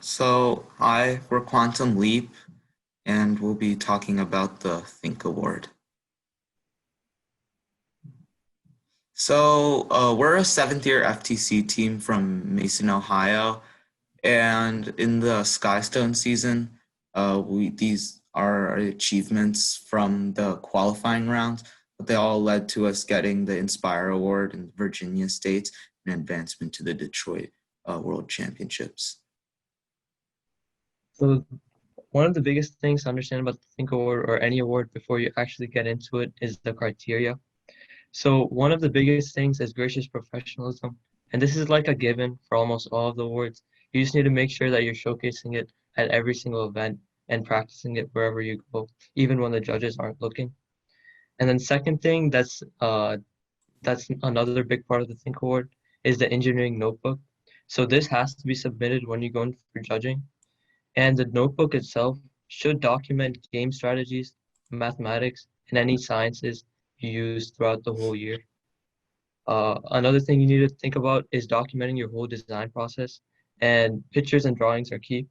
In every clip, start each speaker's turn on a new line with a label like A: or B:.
A: We're Quantum Leap, and we'll be talking about the Think Award. We're a seventh year FTC team from Mason, Ohio, and in the Skystone season, these are our achievements from the qualifying rounds, but they all led to us getting the Inspire Award in Virginia State and advancement to the Detroit World Championships.
B: So one of the biggest things to understand about the Think Award or any award before you actually get into it is the criteria. So one of the biggest things is gracious professionalism. And this is like a given for almost all of the awards. You just need to make sure that you're showcasing it at every single event and practicing it wherever you go, even when the judges aren't looking. And then second thing that's another big part of the Think Award is the engineering notebook. So this has to be submitted when you go in for judging. And the notebook itself should document game strategies, mathematics, and any sciences you use throughout the whole year. Another thing you need to think about is documenting your whole design process, and pictures and drawings are key.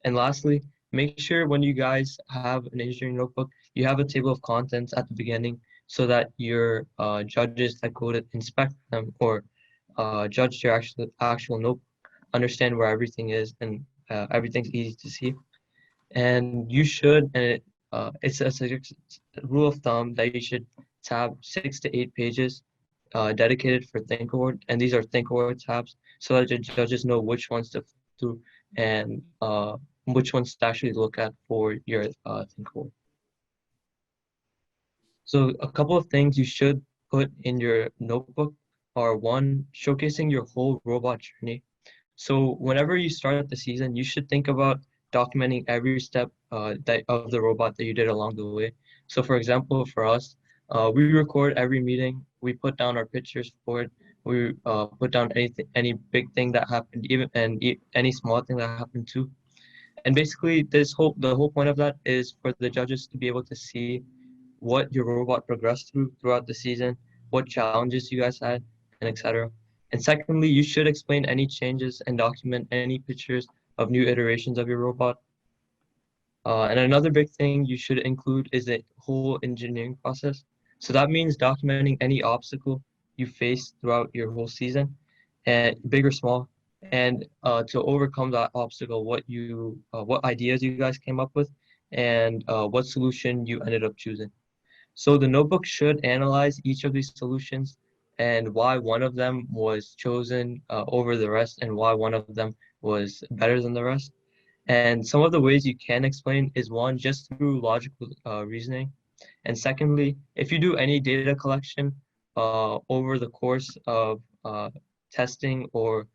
B: And lastly, make sure when you guys have an engineering notebook, you have a table of contents at the beginning so that your judges that go to inspect them or judge your actual notebook understand where everything is and everything's easy to see. And you should, it's a rule of thumb that you should tab 6 to 8 pages dedicated for Think Award, and these are Think Award tabs, so that the judges know which ones to flip through and which ones to actually look at for your Think Award. So a couple of things you should put in your notebook are one, showcasing your whole robot journey. So whenever you start the season, you should think about documenting every step of the robot that you did along the way. So for example, for us, we record every meeting. We put down our pictures for it. We put down any big thing that happened, any small thing that happened too. And basically, the whole point of that is for the judges to be able to see what your robot progressed throughout the season, what challenges you guys had, and etc. And secondly, you should explain any changes and document any pictures of new iterations of your robot. And another big thing you should include is the whole engineering process. So that means documenting any obstacle you face throughout your whole season, and big or small, and to overcome that obstacle, what ideas you guys came up with, and what solution you ended up choosing. So the notebook should analyze each of these solutions and why one of them was chosen over the rest and why one of them was better than the rest. And some of the ways you can explain is one, just through logical reasoning. And secondly, if you do any data collection over the course of testing or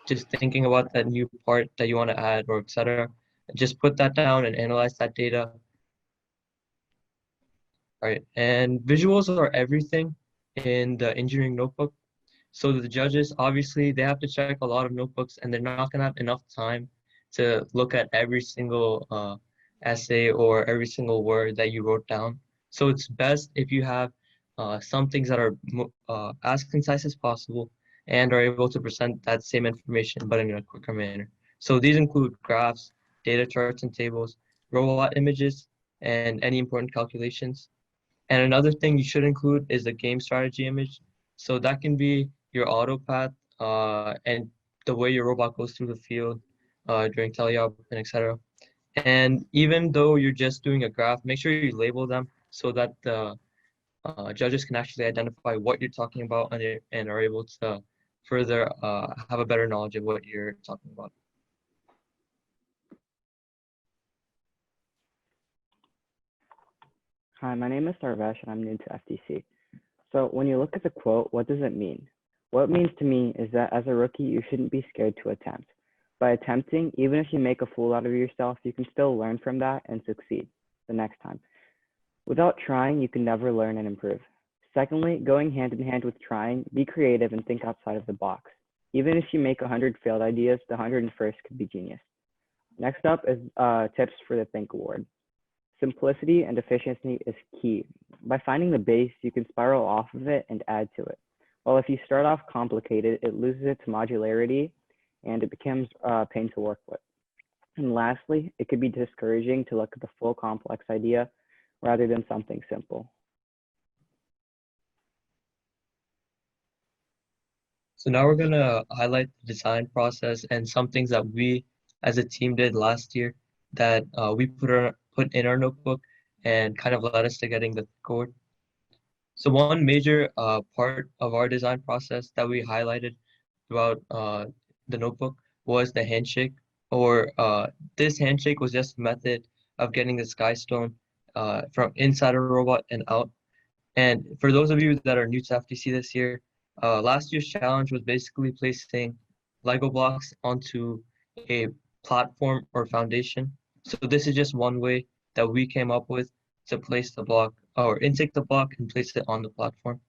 B: just thinking about that new part that you want to add or etc., just put that down and analyze that data. Right, and visuals are everything in the engineering notebook. So the judges, obviously, they have to check a lot of notebooks and they're not gonna have enough time to look at every single essay or every single word that you wrote down. So it's best if you have some things that are as concise as possible and are able to present that same information but in a quicker manner. So these include graphs, data charts and tables, robot images, and any important calculations. And another thing you should include is the game strategy image. So that can be your auto path and the way your robot goes through the field during teleop and etc. And even though you're just doing a graph, make sure you label them so that the judges can actually identify what you're talking about and are able to further have a better knowledge of what you're talking about.
C: Hi, my name is Sarvesh and I'm new to FTC. So when you look at the quote, what does it mean? What it means to me is that as a rookie, you shouldn't be scared to attempt. By attempting, even if you make a fool out of yourself, you can still learn from that and succeed the next time. Without trying, you can never learn and improve. Secondly, going hand in hand with trying, be creative and think outside of the box. Even if you make 100 failed ideas, the 101st could be genius. Next up is tips for the Think Award. Simplicity and efficiency is key. By finding the base, you can spiral off of it and add to it. While if you start off complicated, it loses its modularity and it becomes a pain to work with. And lastly, it could be discouraging to look at the full complex idea rather than something simple.
B: So now we're gonna highlight the design process and some things that we as a team did last year that we put in our notebook and kind of led us to getting the code. So one major part of our design process that we highlighted throughout the notebook was the handshake, or this handshake was just a method of getting the sky stone from inside a robot and out. And for those of you that are new to FTC this year, last year's challenge was basically placing Lego blocks onto a platform or foundation. So this is just one way that we came up with to place the block or intake the block and place it on the platform.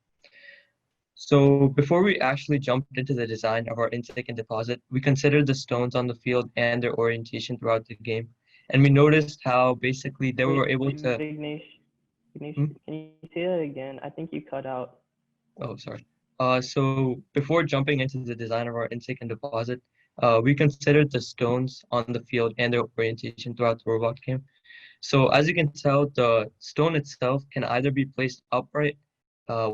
B: So before we actually jumped into the design of our intake and deposit, we considered the stones on the field and their orientation throughout the game. And we noticed how basically they were able to...
D: Vignesh, can you say that again? I think you cut out.
B: Oh, sorry. So before jumping into the design of our intake and deposit, we considered the stones on the field and their orientation throughout the robot game. So as you can tell, the stone itself can either be placed upright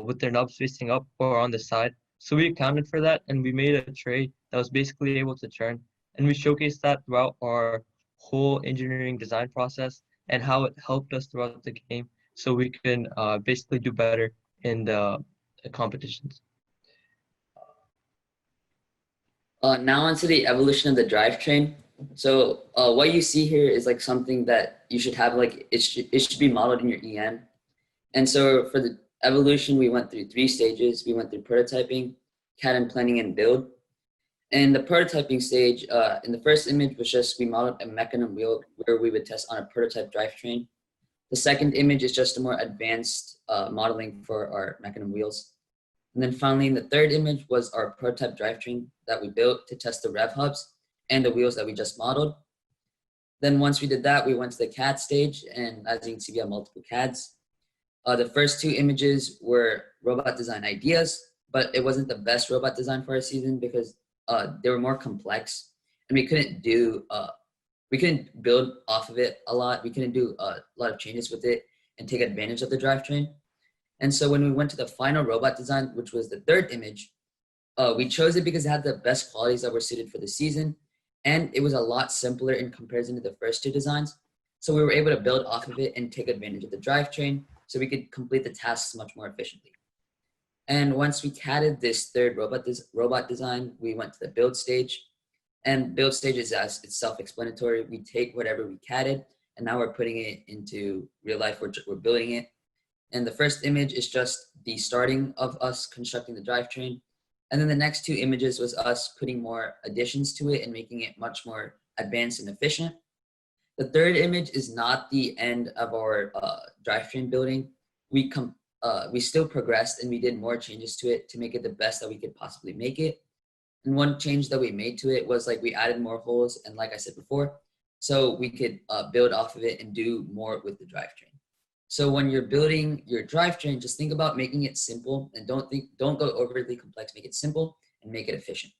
B: with their knobs facing up or on the side. So we accounted for that and we made a tray that was basically able to turn. And we showcased that throughout our whole engineering design process and how it helped us throughout the game so we can basically do better in the competitions.
E: Now onto the evolution of the drivetrain. So what you see here is like something that you should have, like it should be modeled in your EM. And so for the evolution, we went through 3 stages. We went through prototyping, CAD and planning, and build. And the prototyping stage, in the first image was just we modeled a mechanism wheel where we would test on a prototype drivetrain. The second image is just a more advanced modeling for our mechanism wheels. And then finally, in the third image was our prototype drivetrain that we built to test the rev hubs and the wheels that we just modeled. Then once we did that, we went to the CAD stage, and as you can see, we have multiple CADs. The first 2 images were robot design ideas, but it wasn't the best robot design for our season because they were more complex, and we couldn't build off of it a lot. We couldn't do a lot of changes with it and take advantage of the drivetrain. And so when we went to the final robot design, which was the third image, we chose it because it had the best qualities that were suited for the season, and it was a lot simpler in comparison to the first 2 designs. So we were able to build off of it and take advantage of the drivetrain so we could complete the tasks much more efficiently. And once we CADed this third robot design, we went to the build stage. And build stage is, as it's self-explanatory, we take whatever we CADed and now we're putting it into real life, we're building it. And the first image is just the starting of us constructing the drivetrain. And then the next 2 images was us putting more additions to it and making it much more advanced and efficient. The third image is not the end of our drivetrain building. We still progressed and we did more changes to it to make it the best that we could possibly make it. And one change that we made to it was like we added more holes, and like I said before, so we could build off of it and do more with the drivetrain. So when you're building your drivetrain, just think about making it simple and don't go overly complex. Make it simple and make it efficient.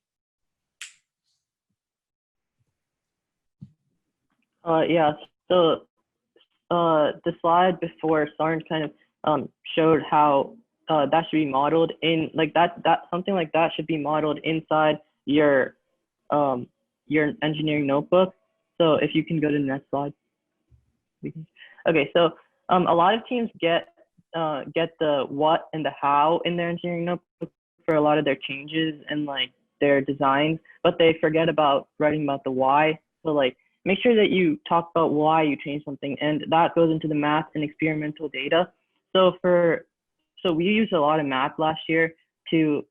D: Yeah, so the slide before Sarn kind of showed how that should be modeled in, like that something like that should be modeled inside your engineering notebook. So if you can go to the next slide. Okay, so a lot of teams get the what and the how in their engineering notebook for a lot of their changes and like their designs, but they forget about writing about the why. So like make sure that you talk about why you changed something, and that goes into the math and experimental data. So we used a lot of math last year to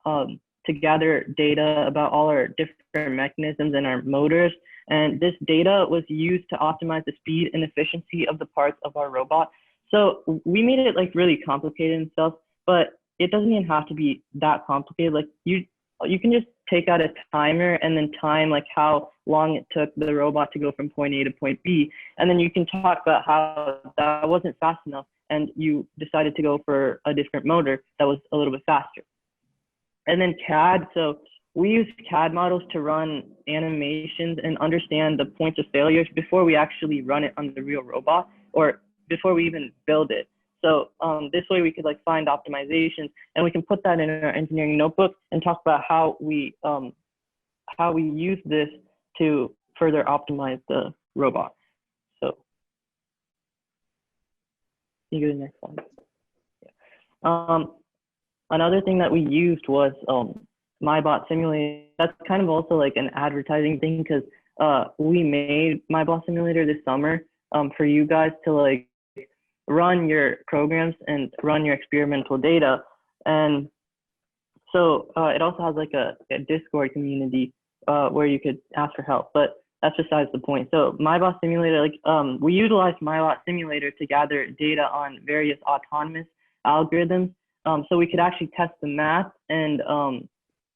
D: gather data about all our different mechanisms and our motors. And this data was used to optimize the speed and efficiency of the parts of our robot. So we made it like really complicated and stuff, but it doesn't even have to be that complicated. Like you can just take out a timer and then time like how long it took the robot to go from point A to point B. And then you can talk about how that wasn't fast enough and you decided to go for a different motor that was a little bit faster. And then CAD, so we use CAD models to run animations and understand the points of failures before we actually run it on the real robot or before we even build it. So this way we could like find optimizations, and we can put that in our engineering notebook and talk about how we use this to further optimize the robot. So you go to the next slide. Yeah. Another thing that we used was MyBot Simulator. That's kind of also like an advertising thing, because we made MyBot Simulator this summer for you guys to like run your programs and run your experimental data. And so it also has like a Discord community where you could ask for help, but that's besides the point. So MyBot Simulator, like we utilized MyBot Simulator to gather data on various autonomous algorithms, so we could actually test the math and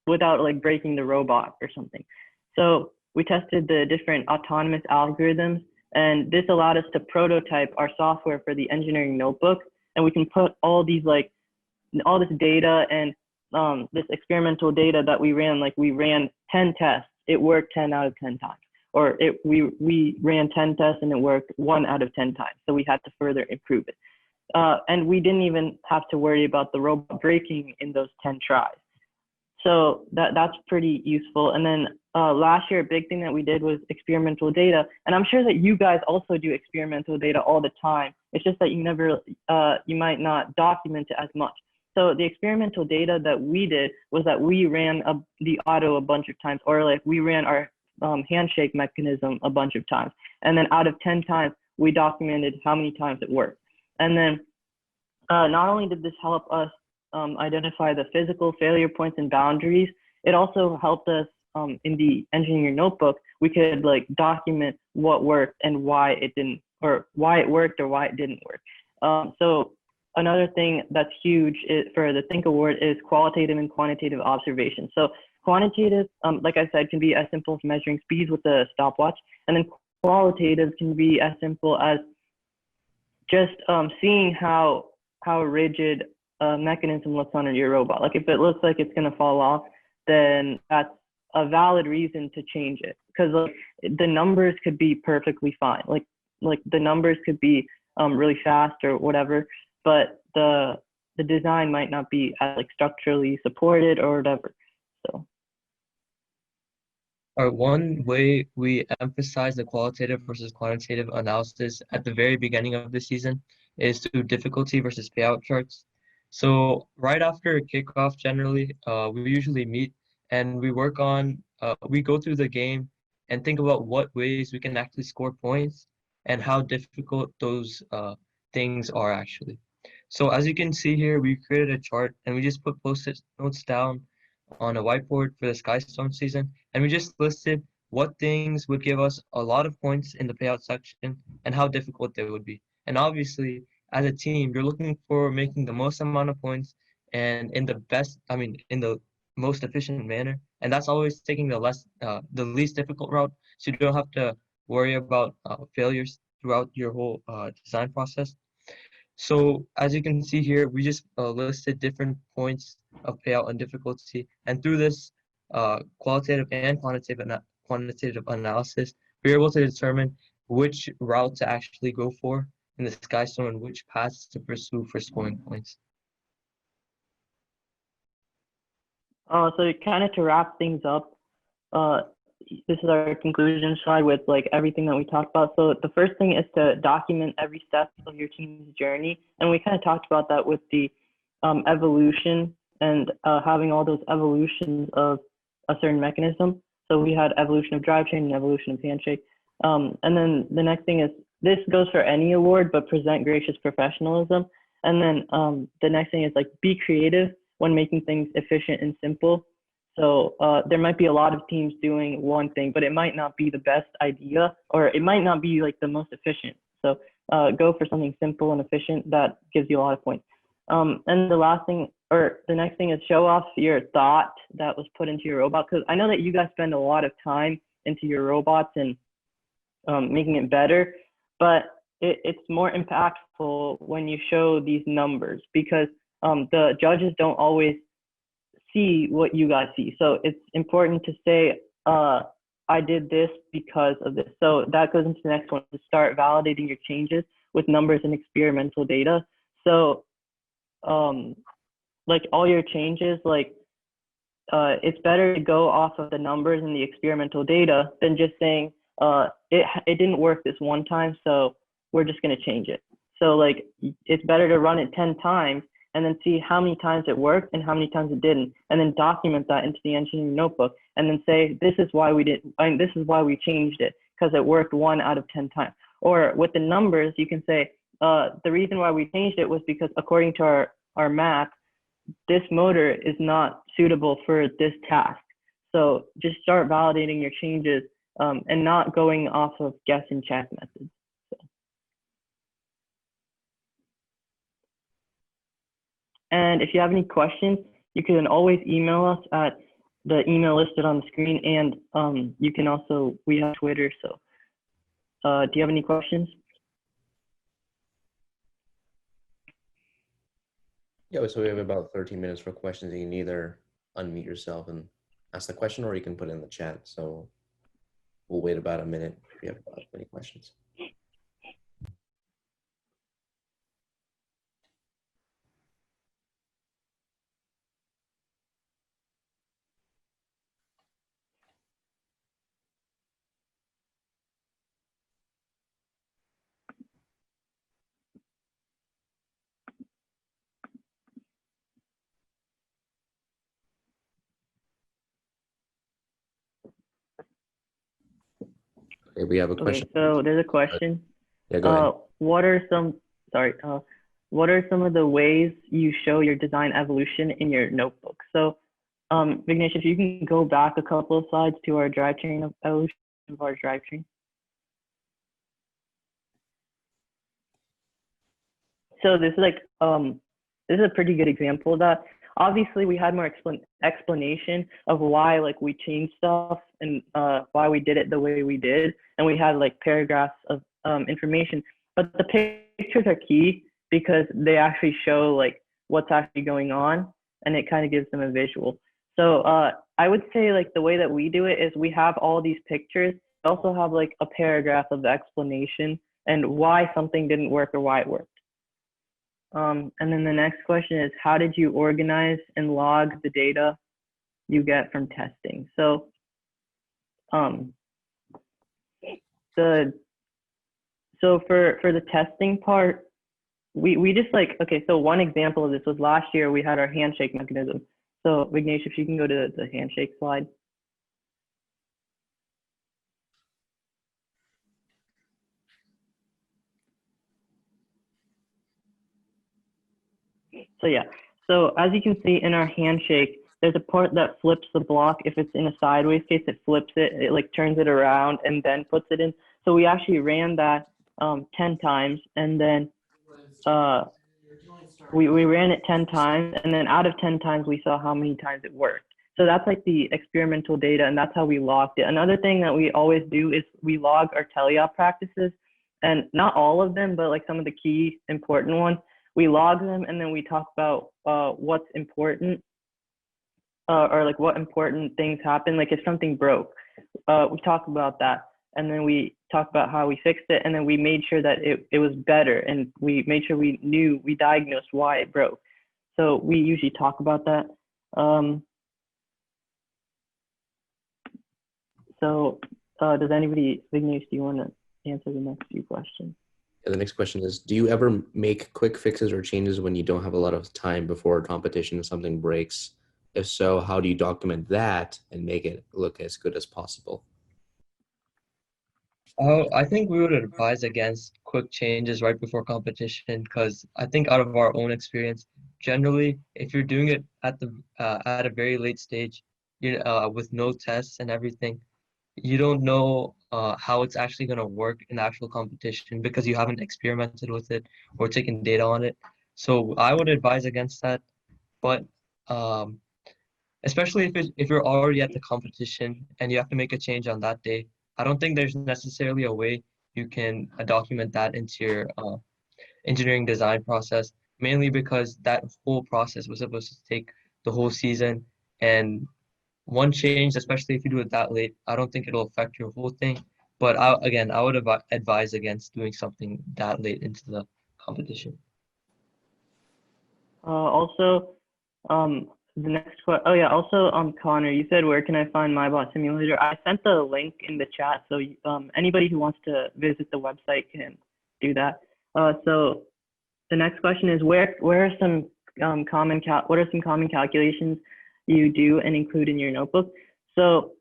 D: without like breaking the robot or something. So we tested the different autonomous algorithms, and this allowed us to prototype our software for the engineering notebook. And we can put all these like all this data and this experimental data that we ran. Like we ran 10 tests, it worked 10 out of 10 times. Or we ran 10 tests and it worked 1 out of 10 times. So we had to further improve it. And we didn't even have to worry about the robot breaking in those 10 tries. So that's pretty useful. And then last year, a big thing that we did was experimental data. And I'm sure that you guys also do experimental data all the time. It's just that you never, you might not document it as much. So the experimental data that we did was that we ran the auto a bunch of times, or like we ran our handshake mechanism a bunch of times. And then out of 10 times, we documented how many times it worked. And then not only did this help us identify the physical failure points and boundaries, it also helped us in the engineering notebook. We could like document what worked and why it didn't, or why it worked or why it didn't work. So another thing that's huge for the Think Award is qualitative and quantitative observation. So quantitative, like I said, can be as simple as measuring speeds with a stopwatch, and then qualitative can be as simple as just seeing how rigid a mechanism looks on your robot. Like if it looks like it's gonna fall off, then that's a valid reason to change it, because like the numbers could be perfectly fine. Like the numbers could be really fast or whatever, but the design might not be as like structurally supported or whatever. So.
B: One way we emphasize the qualitative versus quantitative analysis at the very beginning of the season is through difficulty versus payout charts. So right after kickoff, generally, we usually meet and we work on, we go through the game and think about what ways we can actually score points and how difficult those things are actually. So as you can see here, we created a chart and we just put post-it notes down on a whiteboard for the Skystone season, and we just listed what things would give us a lot of points in the payout section and how difficult they would be. And obviously, as a team, you're looking for making the most amount of points and in the in the most efficient manner. And that's always taking the least difficult route, so you don't have to worry about failures throughout your whole design process. So as you can see here, we just listed different points of payout and difficulty. And through this qualitative and quantitative analysis, we were able to determine which route to actually go for in the Skystone and which paths to pursue for scoring points.
D: So kind of to wrap things up, this is our conclusion slide with like everything that we talked about. So the first thing is to document every step of your team's journey. And we kind of talked about that with the evolution and having all those evolutions of a certain mechanism. So we had evolution of drivetrain and evolution of handshake. And then the next thing is, this goes for any award, but present gracious professionalism. And then the next thing is like, be creative when making things efficient and simple. So there might be a lot of teams doing one thing, but it might not be the best idea, or it might not be like the most efficient. So go for something simple and efficient that gives you a lot of points. And the last thing, or the next thing, is show off your thought that was put into your robot. Because I know that you guys spend a lot of time into your robots and making it better, but it's more impactful when you show these numbers, because the judges don't always see what you guys see. So it's important to say, I did this because of this. So that goes into the next one, to start validating your changes with numbers and experimental data. So like all your changes, like it's better to go off of the numbers and the experimental data than just saying it didn't work this one time, so we're just going to change it. So like it's better to run it 10 times and then see how many times it worked and how many times it didn't, and then document that into the engineering notebook, and then say, this is why we this is why we changed it, because it worked 1 out of 10 times. Or with the numbers, you can say, the reason why we changed it was because according to our map, this motor is not suitable for this task. So just start validating your changes and not going off of guess and check methods. And if you have any questions, you can always email us at the email listed on the screen, and you can also, we have Twitter. So do you have any questions?
F: Yeah, so we have about 13 minutes for questions. You can either unmute yourself and ask the question, or you can put it in the chat. So we'll wait about a minute if you have any questions. Okay, we have a question.
D: Okay, so there's a question.
F: Yeah, go ahead.
D: What are some of the ways you show your design evolution in your notebook? So Vignesh, if you can go back a couple of slides to our drivetrain evolution of our drivetrain. So this is like this is a pretty good example of that. Obviously, we had more explanation of why like we changed stuff and why we did it the way we did, and we had like paragraphs of information. But the pictures are key because they actually show like what's actually going on, and it kind of gives them a visual. So I would say like the way that we do it is we have all these pictures. We also have like a paragraph of the explanation and why something didn't work or why it worked. And then the next question is, how did you organize and log the data you get from testing? So for the testing part, we just like, okay, so one example of this was last year we had our handshake mechanism. So Vignesh, if you can go to the handshake slide. So yeah, so as you can see in our handshake, there's a part that flips the block. If it's in a sideways case, it flips it, it like turns it around and then puts it in. So we actually ran that 10 times, and then we ran it 10 times, and then out of 10 times, we saw how many times it worked. So that's like the experimental data, and that's how we logged it. Another thing that we always do is we log our teleop practices, and not all of them, but like some of the key important ones. We log them, and then we talk about what's important, or like what important things happen. Like if something broke, we talk about that, and then we talk about how we fixed it, and then we made sure that it was better, and we made sure we diagnosed why it broke. So we usually talk about that. So does anybody, Vignesh, do you want to answer the next few questions?
F: Yeah, the next question is, do you ever make quick fixes or changes when you don't have a lot of time before a competition and something breaks? If so, how do you document that and make it look as good as possible?
B: I think we would advise against quick changes right before competition, because I think out of our own experience, generally, if you're doing it at a very late stage, with no tests and everything, you don't know how it's actually going to work in the actual competition because you haven't experimented with it or taken data on it. So I would advise against that. But especially if you're already at the competition and you have to make a change on that day, I don't think there's necessarily a way you can document that into your engineering design process, mainly because that whole process was supposed to take the whole season, And one change, especially if you do it that late, I don't think it'll affect your whole thing. But I would advise against doing something that late into the competition.
D: Also, the next question. Oh yeah. Also, Connor, you said where can I find MyBot Simulator? I sent the link in the chat, so anybody who wants to visit the website can do that. So the next question is what are some common calculations you do and include in your notebook? So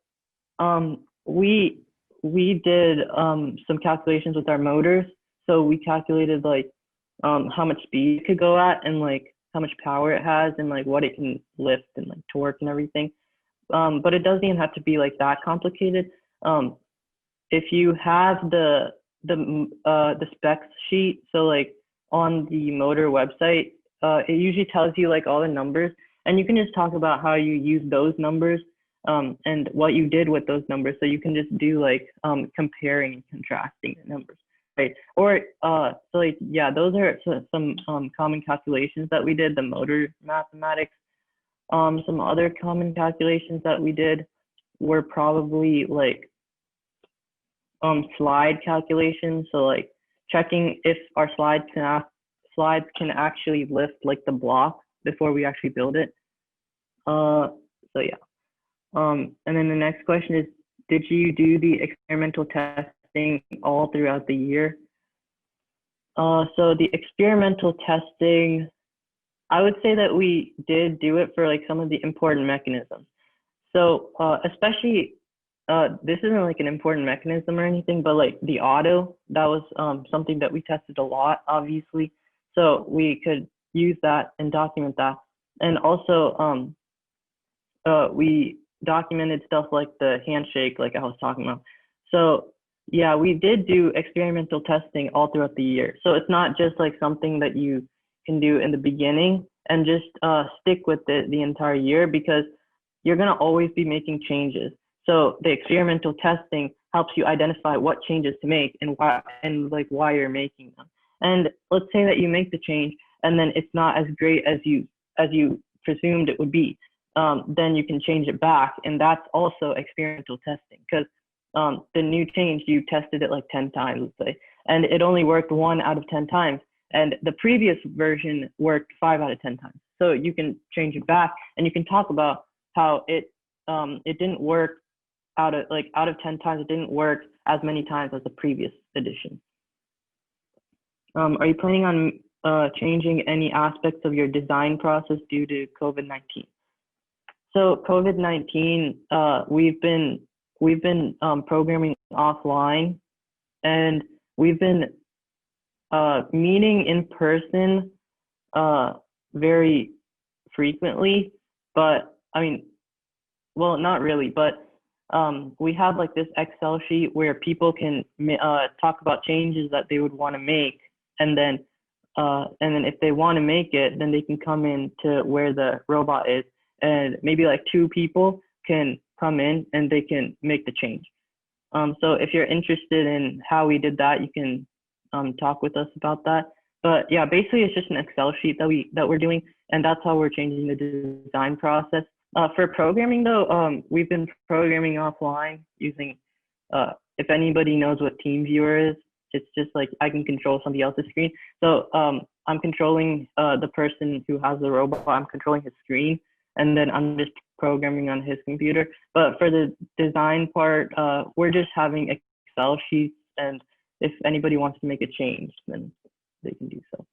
D: we did some calculations with our motors. So we calculated like how much speed it could go at and like how much power it has and like what it can lift and like torque and everything. But it doesn't even have to be like that complicated. If you have the specs sheet, so like on the motor website, it usually tells you like all the numbers, and you can just talk about how you use those numbers and what you did with those numbers. So you can just do like comparing and contrasting the numbers, right? Or so like, yeah, those are some common calculations that we did, the motor mathematics. Some other common calculations that we did were probably like slide calculations. So like checking if our slides can actually lift like the block before we actually build it. So yeah. And then the next question is, did you do the experimental testing all throughout the year? So the experimental testing, I would say that we did do it for like some of the important mechanisms. So especially, this isn't like an important mechanism or anything, but like the auto, that was something that we tested a lot, obviously. So we could use that and document that. And also we documented stuff like the handshake, like I was talking about. So yeah, we did do experimental testing all throughout the year. So it's not just like something that you can do in the beginning and just stick with it the entire year, because you're gonna always be making changes. So the experimental testing helps you identify what changes to make and why you're making them. And let's say that you make the change and then it's not as great as you presumed it would be. Then you can change it back, and that's also experimental testing, because the new change, you tested it like 10 times, let's say, and it only worked 1 out of 10 times, and the previous version worked 5 out of 10 times. So you can change it back, and you can talk about how it didn't work out of 10 times, it didn't work as many times as the previous edition. Are you planning on changing any aspects of your design process due to COVID-19? So COVID-19, we've been programming offline, and we've been meeting in person very frequently. But I mean, well, not really, but we have like this Excel sheet where people can talk about changes that they would want to make, and then if they want to make it, then they can come in to where the robot is. And maybe like 2 people can come in and they can make the change. So if you're interested in how we did that, you can talk with us about that. But yeah, basically it's just an Excel sheet that we're doing, and that's how we're changing the design process. For programming though, we've been programming offline using, if anybody knows what TeamViewer is, it's just like I can control somebody else's screen. So I'm controlling the person who has the robot, I'm controlling his screen, and then I'm just programming on his computer. But for the design part, we're just having Excel sheets, and if anybody wants to make a change, then they can do so.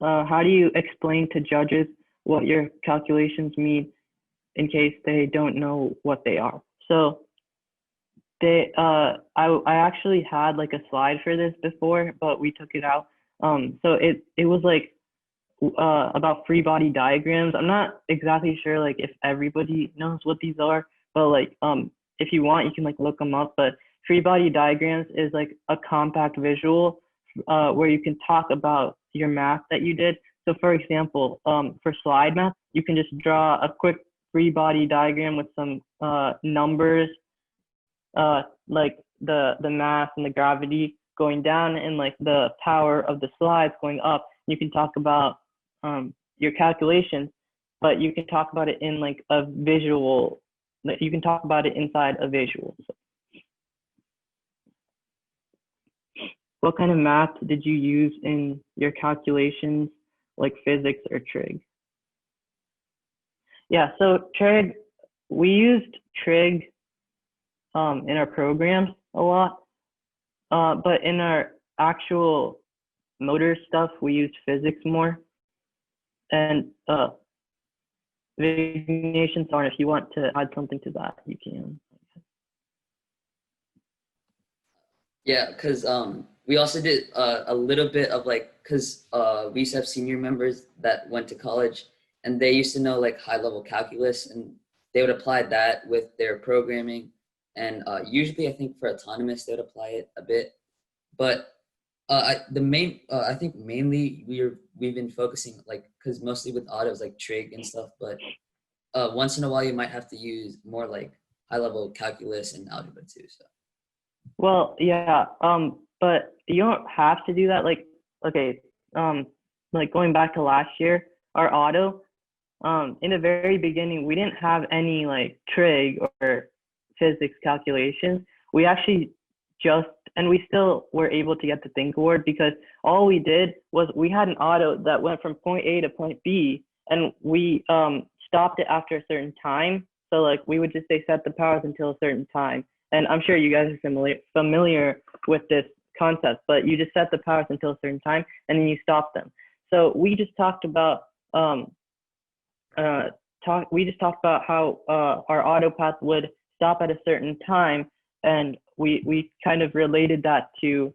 D: How do you explain to judges what your calculations mean in case they don't know what they are? So I actually had like a slide for this before, but we took it out. So it was like about free body diagrams. I'm not exactly sure like if everybody knows what these are, but like if you want, you can like look them up. But free body diagrams is like a compact visual where you can talk about your math that you did. So for example, for slide math, you can just draw a quick free body diagram with some numbers, like the mass and the gravity going down, and like the power of the slides going up. You can talk about your calculations, but you can talk about it in like a visual, like you can talk about it inside a visual. So what kind of math did you use in your calculations, like physics or trig? Yeah, so trig, we used trig in our programs a lot, but in our actual motor stuff, we used physics more. And Ignatian, sorry, if you want to add something to that, you can.
E: Yeah, because we also did a little bit of like, because we used to have senior members that went to college and they used to know like high level calculus, and they would apply that with their programming. And usually I think for autonomous, they would apply it a bit. But I think mainly we've been focusing like, because mostly with autos like trig and stuff, but once in a while you might have to use more like high level calculus and algebra too. So.
D: Well, yeah, but you don't have to do that. Like, okay, like going back to last year, our auto, in the very beginning, we didn't have any like trig or physics calculations. We actually and we still were able to get the think award because all we did was we had an auto that went from point A to point B, and we stopped it after a certain time. So like we would just say set the powers until a certain time. And I'm sure you guys are familiar with this concept, but you just set the powers until a certain time and then you stop them. So we just talked about how our auto path would stop at a certain time, and we kind of related that to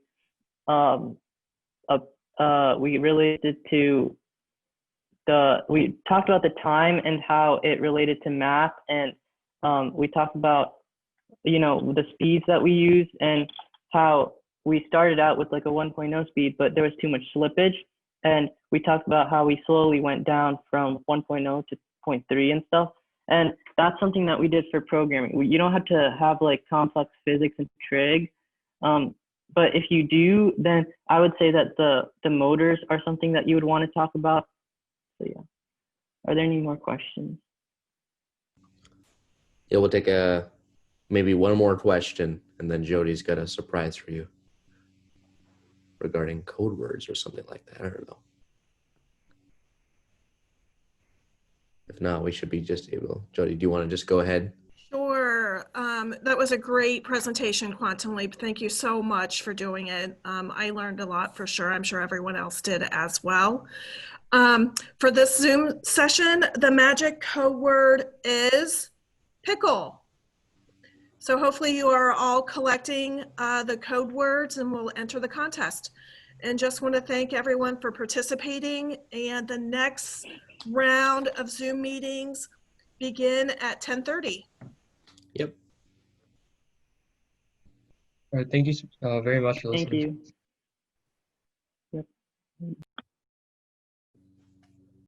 D: we talked about the time and how it related to math, and we talked about the speeds that we use and how we started out with like a 1.0 speed, but there was too much slippage. And we talked about how we slowly went down from 1.0 to 0.3 and stuff. And that's something that we did for programming. You don't have to have like complex physics and trig. But if you do, then I would say that the motors are something that you would want to talk about. So yeah. Are there any more questions?
F: Yeah, we'll take maybe one more question, and then Jody's got a surprise for you regarding code words or something like that. I don't know. If not, we should be just able. Jody, do you want to just go ahead?
G: Sure. That was a great presentation, Quantum Leap. Thank you so much for doing it. I learned a lot for sure. I'm sure everyone else did as well. For this Zoom session, the magic code word is pickle. So hopefully you are all collecting the code words and we'll enter the contest. And just want to thank everyone for participating. And the next round of Zoom meetings begin at 10:30.
F: Yep.
B: All right, thank you very much for listening.
D: Thank you.